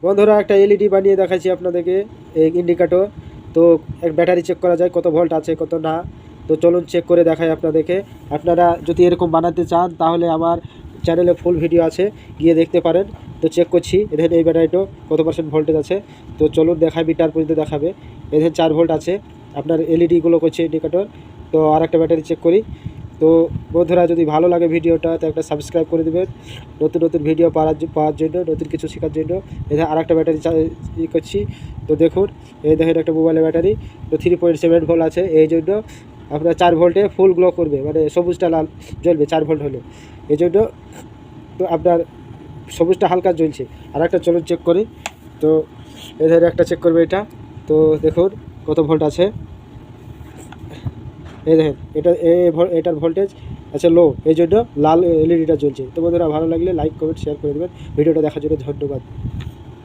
বন্ধুরা একটা এলইডি বানিয়ে দেখাচ্ছি আপনাদেরকে, এই ইন্ডিকেটর। তো এক ব্যাটারি চেক করা যায় কত ভোল্ট আছে কত না। তো চলুন চেক করে দেখাই আপনাদেরকে। আপনারা যদি এরকম বানাতে চান তাহলে আমার চ্যানেলে ফুল ভিডিও আছে, গিয়ে দেখতে পারেন। তো চেক করছি, এদের এই ব্যাটারিটা কত পার্সেন্ট ভোল্টেজ আছে। তো চলুন দেখাই, মিটার পর্যন্ত দেখাবে। এদের 4 ভোল্ট আছে, আপনার এলইডিগুলো করছে ইন্ডিকেটর। তো আর একটা ব্যাটারি চেক করি। তো বন্ধুরা যদি ভালো লাগে ভিডিওটা তো একটা সাবস্ক্রাইব করে দেবেন, নতুন নতুন ভিডিও পাওয়ার জন্য, নতুন কিছু শেখার জন্য। এখানে আর একটা ব্যাটারি করছি। তো দেখুন, এই দেখেন একটা মোবাইলের ব্যাটারি। তো 3.7 ভোল্ট আছে, এই জন্য আপনার 4 ভোল্টে ফুল গ্লো করবে, মানে সবুজটা লাল জ্বলবে 4 ভোল্ট হলে, এই জন্য। তো আপনার সবুজটা হালকা জ্বলছে। আর একটা চলুন চেক করি। তো এদের একটা চেক করবে এটা। তো দেখুন কত ভোল্ট আছে, এই দেখেন এটার ভোল্টেজ আছে লো, এই জন্য লাল এলইডিটা জ্বলছে। তো বন্ধুরা ভালো লাগলে লাইক কমেন্ট শেয়ার করে দেবেন। ভিডিওটা দেখার জন্য ধন্যবাদ।